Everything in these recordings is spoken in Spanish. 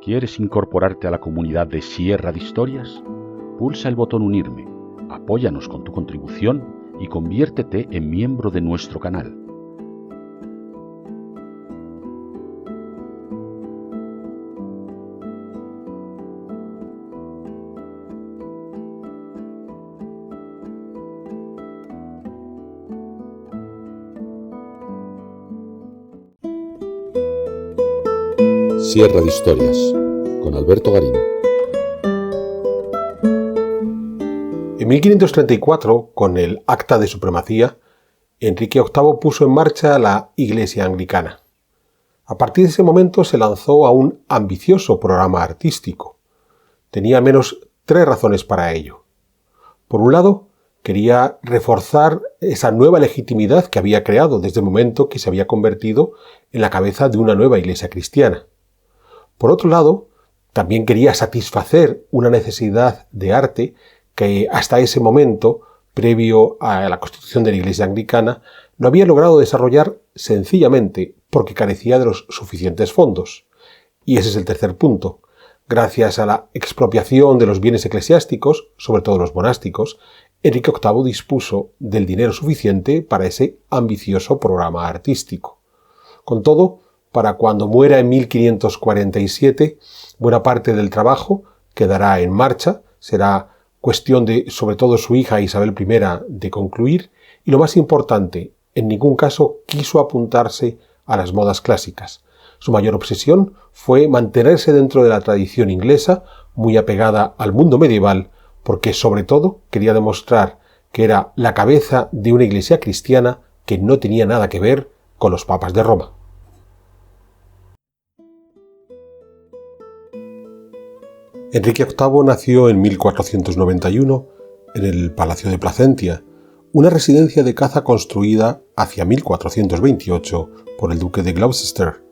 ¿Quieres incorporarte a la comunidad de Sierra de Historias? Pulsa el botón Unirme, apóyanos con tu contribución y conviértete en miembro de nuestro canal. Sierra de Historias, con Alberto Garín. En 1534, con el Acta de Supremacía, Enrique VIII puso en marcha la Iglesia Anglicana. A partir de ese momento se lanzó a un ambicioso programa artístico. Tenía al menos 3 razones para ello. Por un lado, quería reforzar esa nueva legitimidad que había creado desde el momento que se había convertido en la cabeza de una nueva iglesia cristiana. Por otro lado, también quería satisfacer una necesidad de arte que hasta ese momento, previo a la constitución de la Iglesia Anglicana, no había logrado desarrollar sencillamente porque carecía de los suficientes fondos. Y ese es el tercer punto. Gracias a la expropiación de los bienes eclesiásticos, sobre todo los monásticos, Enrique VIII dispuso del dinero suficiente para ese ambicioso programa artístico. Con todo, para cuando muera en 1547, buena parte del trabajo quedará en marcha, será cuestión de, sobre todo su hija Isabel I, de concluir, y lo más importante, en ningún caso quiso apuntarse a las modas clásicas. Su mayor obsesión fue mantenerse dentro de la tradición inglesa, muy apegada al mundo medieval, porque sobre todo quería demostrar que era la cabeza de una iglesia cristiana que no tenía nada que ver con los papas de Roma. Enrique VIII nació en 1491 en el Palacio de Placentia, una residencia de caza construida hacia 1428 por el duque de Gloucester,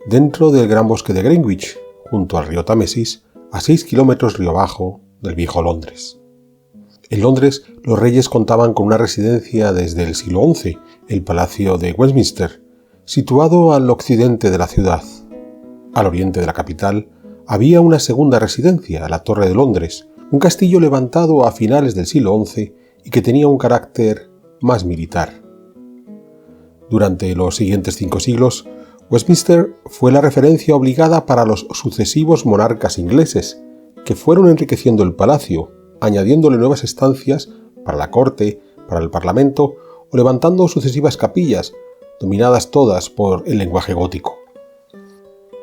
dentro del gran bosque de Greenwich, junto al río Támesis, a 6 kilómetros río abajo del viejo Londres. En Londres, los reyes contaban con una residencia desde el siglo XI, el Palacio de Westminster, situado al occidente de la ciudad. Al oriente de la capital, había una segunda residencia, la Torre de Londres, un castillo levantado a finales del siglo XI y que tenía un carácter más militar. Durante los siguientes 5 siglos, Westminster fue la referencia obligada para los sucesivos monarcas ingleses, que fueron enriqueciendo el palacio, añadiéndole nuevas estancias para la corte, para el parlamento o levantando sucesivas capillas, dominadas todas por el lenguaje gótico.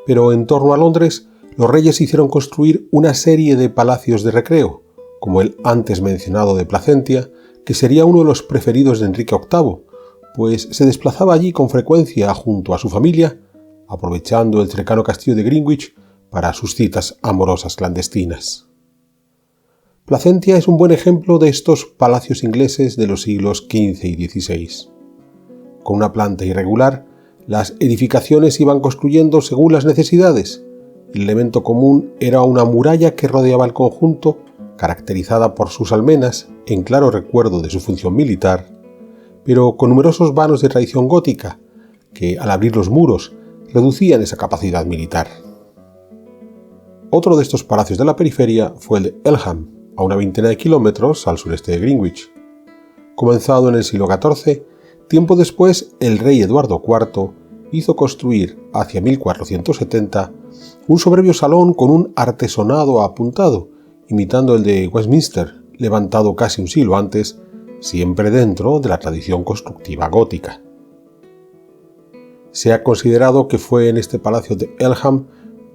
Pero en torno a Londres, los reyes hicieron construir una serie de palacios de recreo, como el antes mencionado de Placentia, que sería uno de los preferidos de Enrique VIII, pues se desplazaba allí con frecuencia junto a su familia, aprovechando el cercano castillo de Greenwich para sus citas amorosas clandestinas. Placentia es un buen ejemplo de estos palacios ingleses de los siglos XV y XVI. Con una planta irregular, las edificaciones iban construyendo según las necesidades. El elemento común era una muralla que rodeaba el conjunto, caracterizada por sus almenas, en claro recuerdo de su función militar, pero con numerosos vanos de tradición gótica, que al abrir los muros reducían esa capacidad militar. Otro de estos palacios de la periferia fue el de Eltham, a una 20 de kilómetros al sureste de Greenwich. Comenzado en el siglo XIV, tiempo después el rey Eduardo IV hizo construir, hacia 1470, un soberbio salón con un artesonado apuntado, imitando el de Westminster, levantado casi un siglo antes, siempre dentro de la tradición constructiva gótica. Se ha considerado que fue en este palacio de Eltham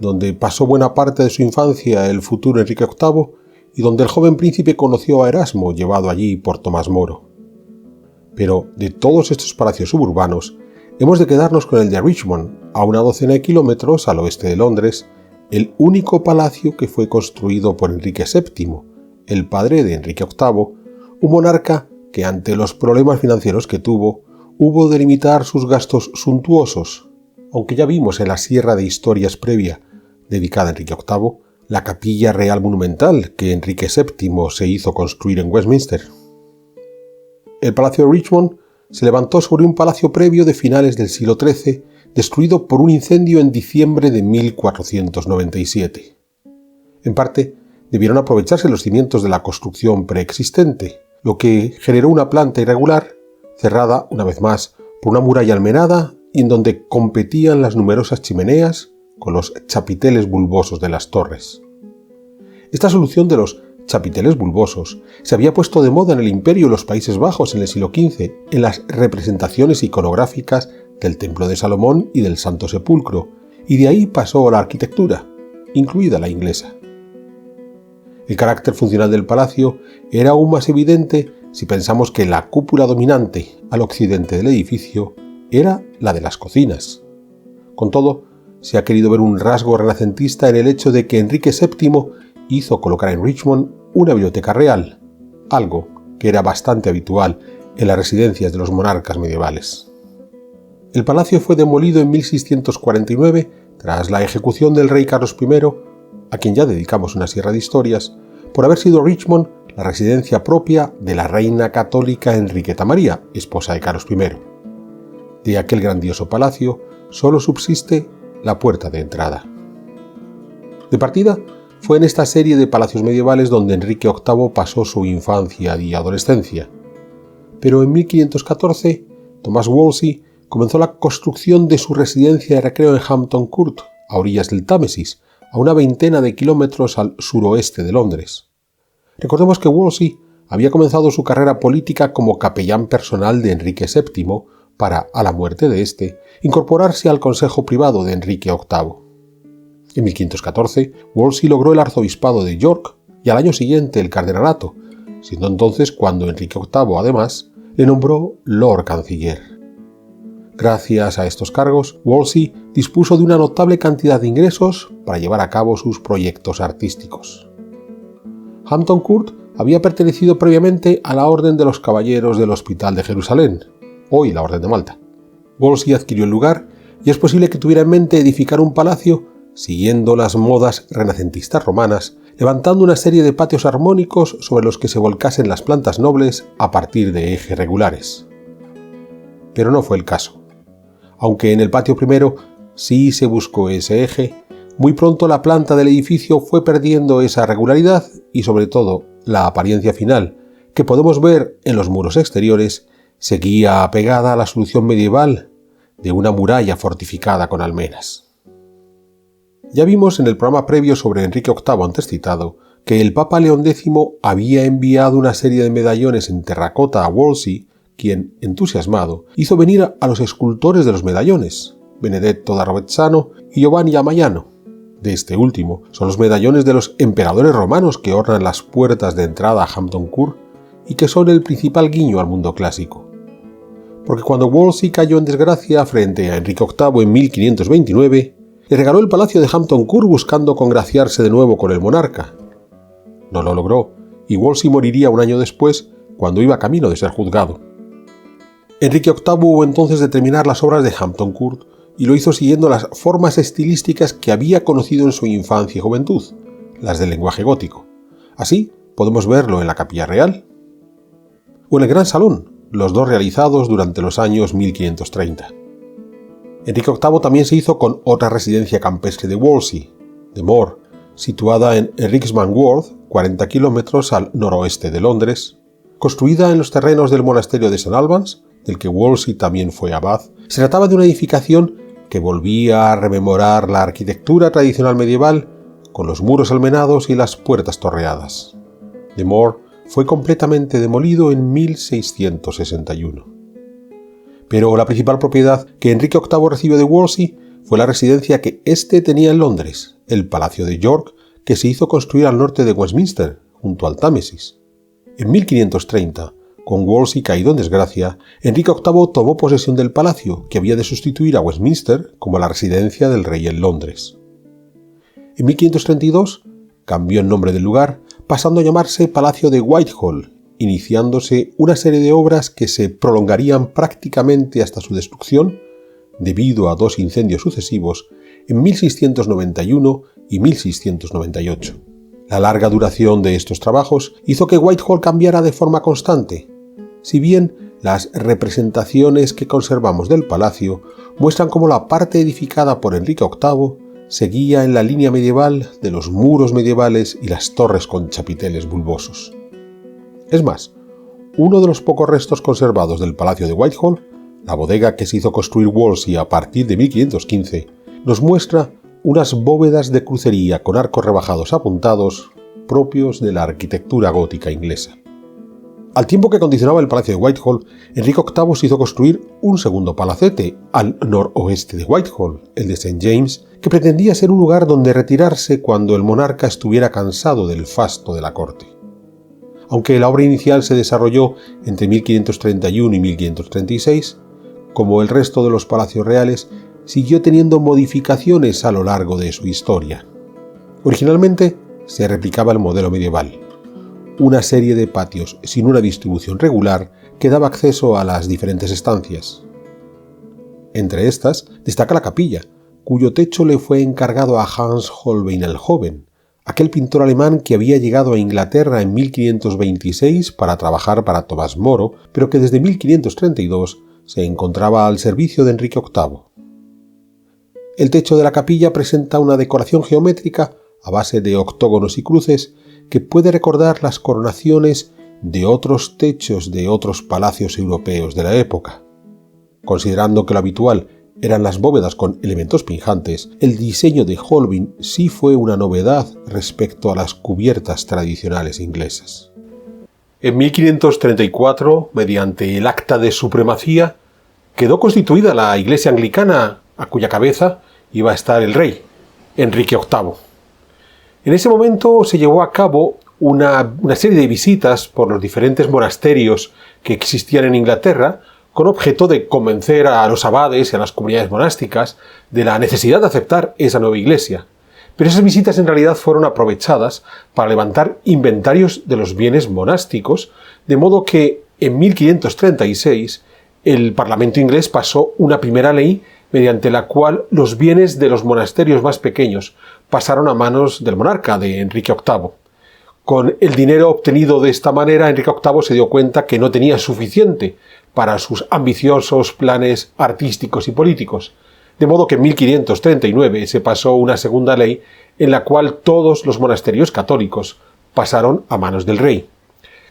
donde pasó buena parte de su infancia el futuro Enrique VIII y donde el joven príncipe conoció a Erasmo, llevado allí por Tomás Moro. Pero de todos estos palacios suburbanos, hemos de quedarnos con el de Richmond, a una 12 de kilómetros al oeste de Londres, el único palacio que fue construido por Enrique VII, el padre de Enrique VIII, un monarca que ante los problemas financieros que tuvo, hubo de limitar sus gastos suntuosos, aunque ya vimos en la Sierra de Historias previa, dedicada a Enrique VIII, la capilla real monumental que Enrique VII se hizo construir en Westminster. El Palacio de Richmond se levantó sobre un palacio previo de finales del siglo XIII, destruido por un incendio en diciembre de 1497. En parte, debieron aprovecharse los cimientos de la construcción preexistente, lo que generó una planta irregular, cerrada, una vez más, por una muralla almenada y en donde competían las numerosas chimeneas con los chapiteles bulbosos de las torres. Esta solución de los chapiteles bulbosos se había puesto de moda en el Imperio y los Países Bajos en el siglo XV en las representaciones iconográficas del Templo de Salomón y del Santo Sepulcro, y de ahí pasó a la arquitectura, incluida la inglesa. El carácter funcional del palacio era aún más evidente si pensamos que la cúpula dominante al occidente del edificio era la de las cocinas. Con todo, se ha querido ver un rasgo renacentista en el hecho de que Enrique VII hizo colocar en Richmond una biblioteca real, algo que era bastante habitual en las residencias de los monarcas medievales. El palacio fue demolido en 1649 tras la ejecución del rey Carlos I, a quien ya dedicamos una sierra de historias, por haber sido Richmond la residencia propia de la reina católica Enriqueta María, esposa de Carlos I. De aquel grandioso palacio solo subsiste la puerta de entrada. De partida, fue en esta serie de palacios medievales donde Enrique VIII pasó su infancia y adolescencia. Pero en 1514, Thomas Wolsey comenzó la construcción de su residencia de recreo en Hampton Court, a orillas del Támesis, a una veintena de kilómetros al suroeste de Londres. Recordemos que Wolsey había comenzado su carrera política como capellán personal de Enrique VII para, a la muerte de éste, incorporarse al consejo privado de Enrique VIII. En 1514, Wolsey logró el arzobispado de York y al año siguiente el cardenalato, siendo entonces cuando Enrique VIII, además, le nombró Lord Canciller. Gracias a estos cargos, Wolsey dispuso de una notable cantidad de ingresos para llevar a cabo sus proyectos artísticos. Hampton Court había pertenecido previamente a la Orden de los Caballeros del Hospital de Jerusalén, hoy la Orden de Malta. Wolsey adquirió el lugar y es posible que tuviera en mente edificar un palacio siguiendo las modas renacentistas romanas, levantando una serie de patios armónicos sobre los que se volcasen las plantas nobles a partir de ejes regulares. Pero no fue el caso. Aunque en el patio primero sí se buscó ese eje, muy pronto la planta del edificio fue perdiendo esa regularidad y sobre todo la apariencia final, que podemos ver en los muros exteriores, seguía apegada a la solución medieval de una muralla fortificada con almenas. Ya vimos en el programa previo sobre Enrique VIII antes citado que el Papa León X había enviado una serie de medallones en terracota a Wolsey, quien, entusiasmado, hizo venir a los escultores de los medallones, Benedetto da Rovezzano y Giovanni Amaiano. De este último son los medallones de los emperadores romanos que ornan las puertas de entrada a Hampton Court y que son el principal guiño al mundo clásico. Porque cuando Wolsey cayó en desgracia frente a Enrique VIII en 1529, le regaló el palacio de Hampton Court buscando congraciarse de nuevo con el monarca. No lo logró, y Wolsey moriría un año después, cuando iba camino de ser juzgado. Enrique VIII hubo entonces de terminar las obras de Hampton Court, y lo hizo siguiendo las formas estilísticas que había conocido en su infancia y juventud, las del lenguaje gótico. Así podemos verlo en la Capilla Real o en el Gran Salón, los dos realizados durante los años 1530. Enrique VIII también se hizo con otra residencia campestre de Wolsey, The Moor, situada en Rixman Worth, 40 kilómetros al noroeste de Londres, construida en los terrenos del monasterio de St. Albans, del que Wolsey también fue abad. Se trataba de una edificación que volvía a rememorar la arquitectura tradicional medieval, con los muros almenados y las puertas torreadas. The Moor fue completamente demolido en 1661. Pero la principal propiedad que Enrique VIII recibió de Wolsey fue la residencia que éste tenía en Londres, el Palacio de York, que se hizo construir al norte de Westminster, junto al Támesis. En 1530, con Wolsey caído en desgracia, Enrique VIII tomó posesión del palacio, que había de sustituir a Westminster como la residencia del rey en Londres. En 1532 cambió el nombre del lugar, pasando a llamarse Palacio de Whitehall, iniciándose una serie de obras que se prolongarían prácticamente hasta su destrucción, debido a dos incendios sucesivos en 1691 y 1698. La larga duración de estos trabajos hizo que Whitehall cambiara de forma constante. Si bien las representaciones que conservamos del palacio muestran cómo la parte edificada por Enrique VIII seguía en la línea medieval de los muros medievales y las torres con chapiteles bulbosos. Es más, uno de los pocos restos conservados del Palacio de Whitehall, la bodega que se hizo construir Wolsey a partir de 1515, nos muestra unas bóvedas de crucería con arcos rebajados apuntados propios de la arquitectura gótica inglesa. Al tiempo que condicionaba el Palacio de Whitehall, Enrique VIII se hizo construir un segundo palacete al noroeste de Whitehall, el de St. James, que pretendía ser un lugar donde retirarse cuando el monarca estuviera cansado del fasto de la corte. Aunque la obra inicial se desarrolló entre 1531 y 1536, como el resto de los palacios reales, siguió teniendo modificaciones a lo largo de su historia. Originalmente se replicaba el modelo medieval, una serie de patios sin una distribución regular que daba acceso a las diferentes estancias. Entre estas destaca la capilla, cuyo techo le fue encargado a Hans Holbein el Joven, aquel pintor alemán que había llegado a Inglaterra en 1526 para trabajar para Tomás Moro, pero que desde 1532 se encontraba al servicio de Enrique VIII. El techo de la capilla presenta una decoración geométrica a base de octógonos y cruces que puede recordar las coronaciones de otros techos de otros palacios europeos de la época. Considerando que lo habitual eran las bóvedas con elementos pinjantes, el diseño de Holbein sí fue una novedad respecto a las cubiertas tradicionales inglesas. En 1534, mediante el Acta de Supremacía, quedó constituida la Iglesia anglicana, a cuya cabeza iba a estar el rey, Enrique VIII. En ese momento se llevó a cabo una serie de visitas por los diferentes monasterios que existían en Inglaterra, con objeto de convencer a los abades y a las comunidades monásticas de la necesidad de aceptar esa nueva iglesia. Pero esas visitas en realidad fueron aprovechadas para levantar inventarios de los bienes monásticos, de modo que en 1536 el Parlamento inglés pasó una primera ley mediante la cual los bienes de los monasterios más pequeños pasaron a manos del monarca, de Enrique VIII. Con el dinero obtenido de esta manera, Enrique VIII se dio cuenta que no tenía suficiente para sus ambiciosos planes artísticos y políticos, de modo que en 1539 se pasó una segunda ley en la cual todos los monasterios católicos pasaron a manos del rey.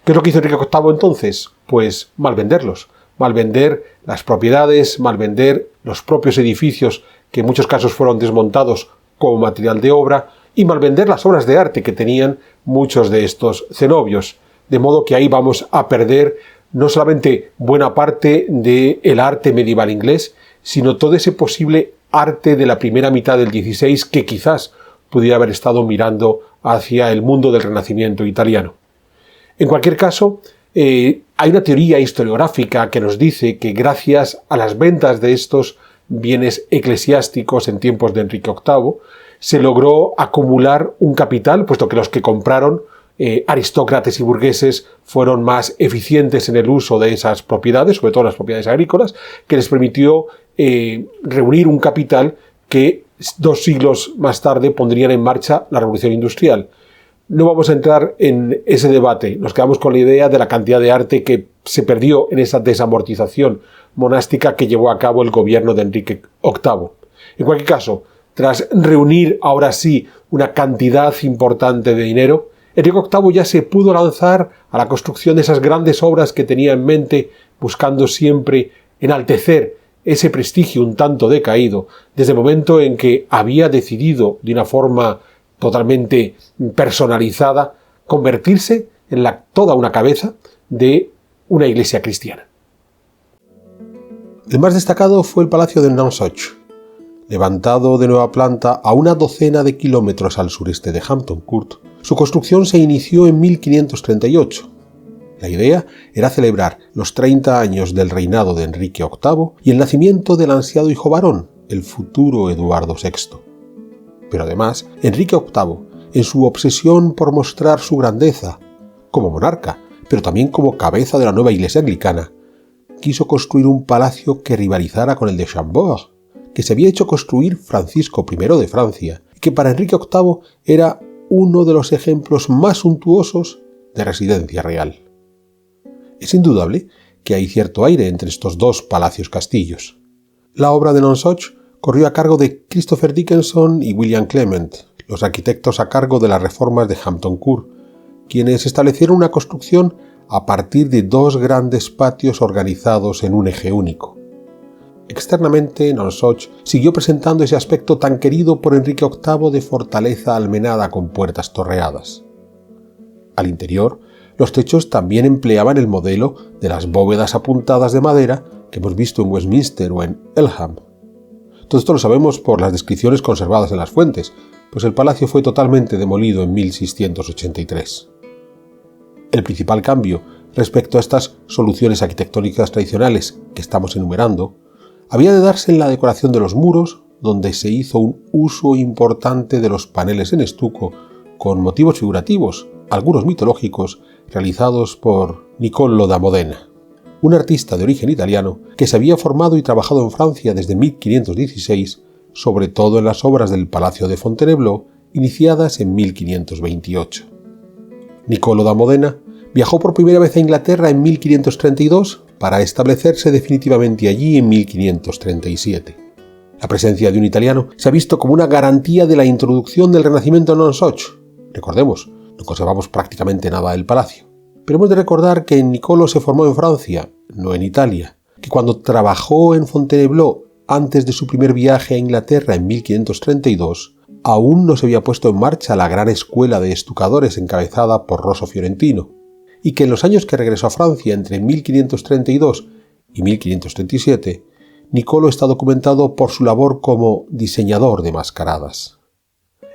¿Qué es lo que hizo Enrique VIII entonces? Pues malvenderlos, malvender las propiedades, malvender los propios edificios que en muchos casos fueron desmontados como material de obra y malvender las obras de arte que tenían muchos de estos cenobios, de modo que ahí vamos a perder no solamente buena parte del arte medieval inglés, sino todo ese posible arte de la primera mitad del XVI que quizás pudiera haber estado mirando hacia el mundo del Renacimiento italiano. En cualquier caso, hay una teoría historiográfica que nos dice que gracias a las ventas de estos bienes eclesiásticos en tiempos de Enrique VIII, se logró acumular un capital, puesto que los que compraron, aristócratas y burgueses, fueron más eficientes en el uso de esas propiedades, sobre todo las propiedades agrícolas, que les permitió reunir un capital que 2 siglos más tarde pondrían en marcha la Revolución Industrial. No vamos a entrar en ese debate, nos quedamos con la idea de la cantidad de arte que se perdió en esa desamortización monástica que llevó a cabo el gobierno de Enrique VIII. En cualquier caso, tras reunir ahora sí una cantidad importante de dinero, Enrique VIII ya se pudo lanzar a la construcción de esas grandes obras que tenía en mente, buscando siempre enaltecer ese prestigio un tanto decaído, desde el momento en que había decidido de una forma totalmente personalizada convertirse en toda una cabeza de una iglesia cristiana. El más destacado fue el Palacio de Nonsuch, levantado de nueva planta a una docena de kilómetros al sureste de Hampton Court. Su construcción se inició en 1538. La idea era celebrar los 30 años del reinado de Enrique VIII y el nacimiento del ansiado hijo varón, el futuro Eduardo VI. Pero además, Enrique VIII, en su obsesión por mostrar su grandeza, como monarca, pero también como cabeza de la nueva iglesia anglicana, quiso construir un palacio que rivalizara con el de Chambord, que se había hecho construir Francisco I de Francia, y que para Enrique VIII era uno de los ejemplos más suntuosos de residencia real. Es indudable que hay cierto aire entre estos dos palacios-castillos. La obra de Nonsuch corrió a cargo de Christopher Dickinson y William Clement, los arquitectos a cargo de las reformas de Hampton Court, quienes establecieron una construcción a partir de dos grandes patios organizados en un eje único. Externamente, Nonsuch siguió presentando ese aspecto tan querido por Enrique VIII de fortaleza almenada con puertas torreadas. Al interior, los techos también empleaban el modelo de las bóvedas apuntadas de madera que hemos visto en Westminster o en Eltham. Todo esto lo sabemos por las descripciones conservadas en las fuentes, pues el palacio fue totalmente demolido en 1683. El principal cambio respecto a estas soluciones arquitectónicas tradicionales que estamos enumerando había de darse en la decoración de los muros, donde se hizo un uso importante de los paneles en estuco con motivos figurativos, algunos mitológicos, realizados por Niccolò da Modena, un artista de origen italiano que se había formado y trabajado en Francia desde 1516, sobre todo en las obras del Palacio de Fontainebleau, iniciadas en 1528. Niccolò da Modena viajó por primera vez a Inglaterra en 1532 para establecerse definitivamente allí en 1537. La presencia de un italiano se ha visto como una garantía de la introducción del Renacimiento en Nonsuch. Recordemos, no conservamos prácticamente nada del palacio. Pero hemos de recordar que Niccolò se formó en Francia, no en Italia, que cuando trabajó en Fontainebleau antes de su primer viaje a Inglaterra en 1532, aún no se había puesto en marcha la gran escuela de estucadores encabezada por Rosso Fiorentino, y que en los años que regresó a Francia entre 1532 y 1537, Niccolò está documentado por su labor como diseñador de mascaradas.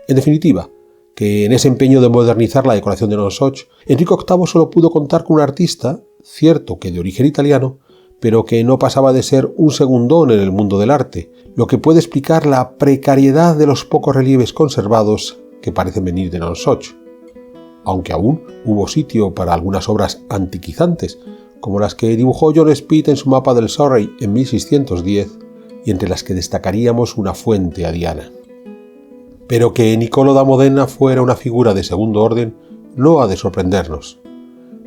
En definitiva, que en ese empeño de modernizar la decoración de Nonsuch, Enrique VIII solo pudo contar con un artista, cierto que de origen italiano, pero que no pasaba de ser un segundón en el mundo del arte, lo que puede explicar la precariedad de los pocos relieves conservados que parecen venir de Nonsuch, aunque aún hubo sitio para algunas obras antiquizantes, como las que dibujó John Speed en su mapa del Surrey en 1610, y entre las que destacaríamos una fuente a Diana. Pero que Niccolò da Modena fuera una figura de segundo orden no ha de sorprendernos.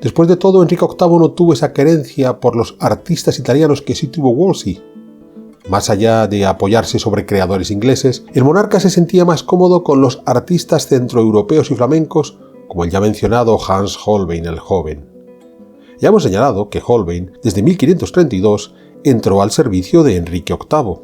Después de todo, Enrique VIII no tuvo esa querencia por los artistas italianos que sí tuvo Wolsey. Más allá de apoyarse sobre creadores ingleses, el monarca se sentía más cómodo con los artistas centroeuropeos y flamencos, como el ya mencionado Hans Holbein el Joven. Ya hemos señalado que Holbein, desde 1532, entró al servicio de Enrique VIII.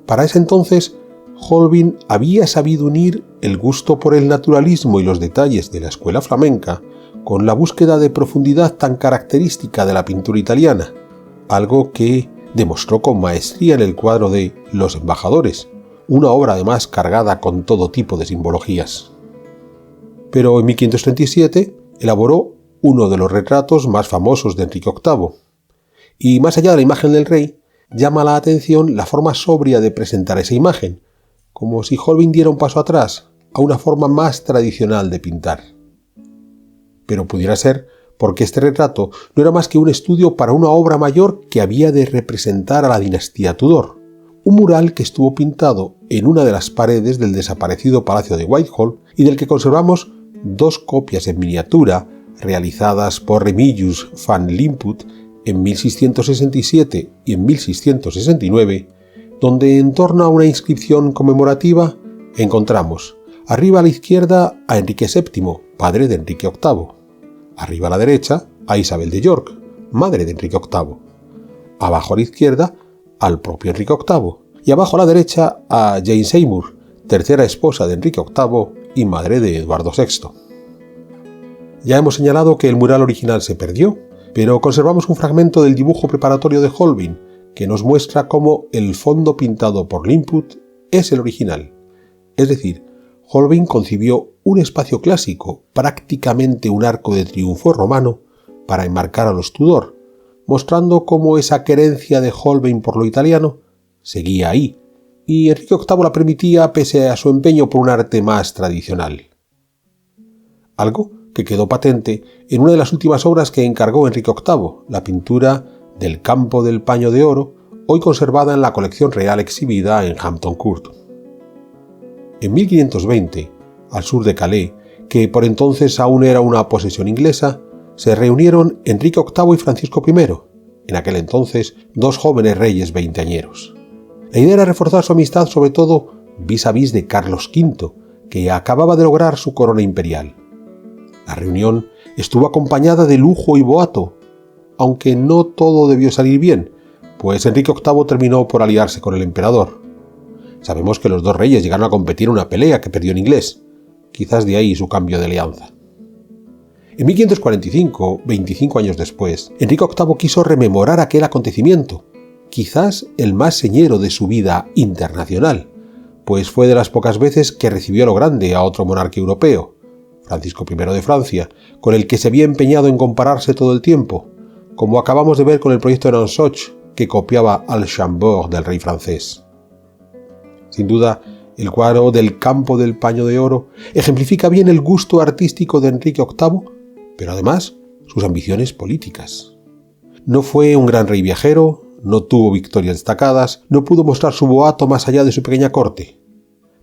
Para ese entonces, Holbein había sabido unir el gusto por el naturalismo y los detalles de la escuela flamenca con la búsqueda de profundidad tan característica de la pintura italiana, algo que demostró con maestría en el cuadro de Los Embajadores, una obra además cargada con todo tipo de simbologías. Pero en 1537 elaboró uno de los retratos más famosos de Enrique VIII, y más allá de la imagen del rey, llama la atención la forma sobria de presentar esa imagen, como si Holbein diera un paso atrás a una forma más tradicional de pintar. Pero pudiera ser porque este retrato no era más que un estudio para una obra mayor que había de representar a la dinastía Tudor, un mural que estuvo pintado en una de las paredes del desaparecido Palacio de Whitehall y del que conservamos dos copias en miniatura realizadas por Remigius van Limput en 1667 y en 1669, donde en torno a una inscripción conmemorativa encontramos arriba a la izquierda a Enrique VII, padre de Enrique VIII, arriba a la derecha a Isabel de York, madre de Enrique VIII, abajo a la izquierda al propio Enrique VIII y abajo a la derecha a Jane Seymour, tercera esposa de Enrique VIII y madre de Eduardo VI. Ya hemos señalado que el mural original se perdió, pero conservamos un fragmento del dibujo preparatorio de Holbein que nos muestra cómo el fondo pintado por Limput es el original. Es decir, Holbein concibió un espacio clásico, prácticamente un arco de triunfo romano, para enmarcar a los Tudor, mostrando cómo esa querencia de Holbein por lo italiano seguía ahí, y Enrique VIII la permitía pese a su empeño por un arte más tradicional. Algo que quedó patente en una de las últimas obras que encargó Enrique VIII, la pintura del Campo del Paño de Oro, hoy conservada en la colección real exhibida en Hampton Court. En 1520, al sur de Calais, que por entonces aún era una posesión inglesa, se reunieron Enrique VIII y Francisco I, en aquel entonces, dos jóvenes reyes veinteañeros. La idea era reforzar su amistad sobre todo vis a vis de Carlos V, que acababa de lograr su corona imperial. La reunión estuvo acompañada de lujo y boato, aunque no todo debió salir bien, pues Enrique VIII terminó por aliarse con el emperador. Sabemos que los dos reyes llegaron a competir en una pelea que perdió en inglés, quizás de ahí su cambio de alianza. En 1545, 25 años después, Enrique VIII quiso rememorar aquel acontecimiento, quizás el más señero de su vida internacional, pues fue de las pocas veces que recibió a lo grande a otro monarca europeo, Francisco I de Francia, con el que se había empeñado en compararse todo el tiempo, como acabamos de ver con el proyecto de Nonsuch, que copiaba al Chambord del rey francés. Sin duda, el cuadro del Campo del Paño de Oro ejemplifica bien el gusto artístico de Enrique VIII, pero además sus ambiciones políticas. No fue un gran rey viajero, no tuvo victorias destacadas, no pudo mostrar su boato más allá de su pequeña corte.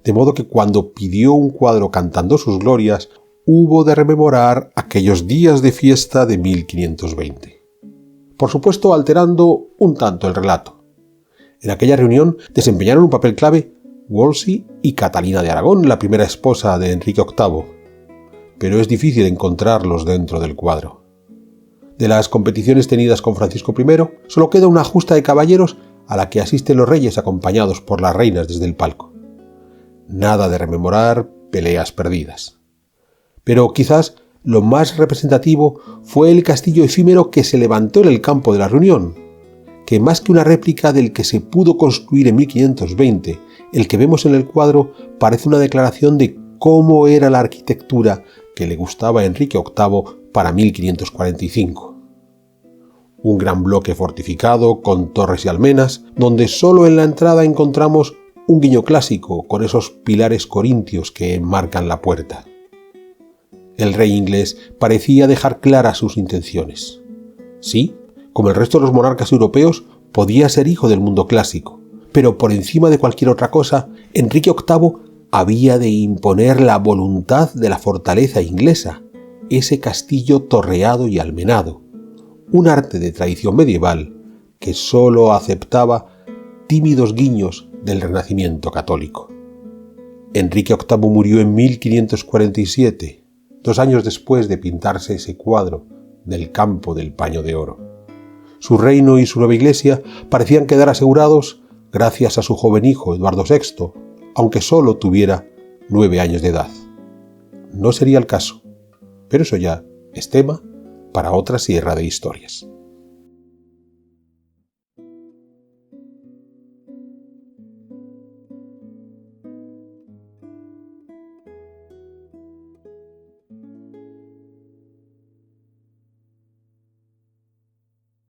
De modo que cuando pidió un cuadro cantando sus glorias, hubo de rememorar aquellos días de fiesta de 1520. Por supuesto, alterando un tanto el relato. En aquella reunión desempeñaron un papel clave Wolsey y Catalina de Aragón, la primera esposa de Enrique VIII, pero es difícil encontrarlos dentro del cuadro. De las competiciones tenidas con Francisco I, solo queda una justa de caballeros a la que asisten los reyes acompañados por las reinas desde el palco. Nada de rememorar peleas perdidas. Pero quizás lo más representativo fue el castillo efímero que se levantó en el campo de la reunión, que más que una réplica del que se pudo construir en 1520, el que vemos en el cuadro parece una declaración de cómo era la arquitectura que le gustaba a Enrique VIII para 1545. Un gran bloque fortificado con torres y almenas, donde solo en la entrada encontramos un guiño clásico con esos pilares corintios que enmarcan la puerta. El rey inglés parecía dejar claras sus intenciones. Sí, como el resto de los monarcas europeos, podía ser hijo del mundo clásico, pero por encima de cualquier otra cosa, Enrique VIII había de imponer la voluntad de la fortaleza inglesa, ese castillo torreado y almenado, un arte de tradición medieval que sólo aceptaba tímidos guiños del Renacimiento católico. Enrique VIII murió en 1547, 2 años después de pintarse ese cuadro del Campo del Paño de Oro. Su reino y su nueva iglesia parecían quedar asegurados gracias a su joven hijo Eduardo VI, aunque solo tuviera 9 años de edad. No sería el caso, pero eso ya es tema para otra sierra de historias.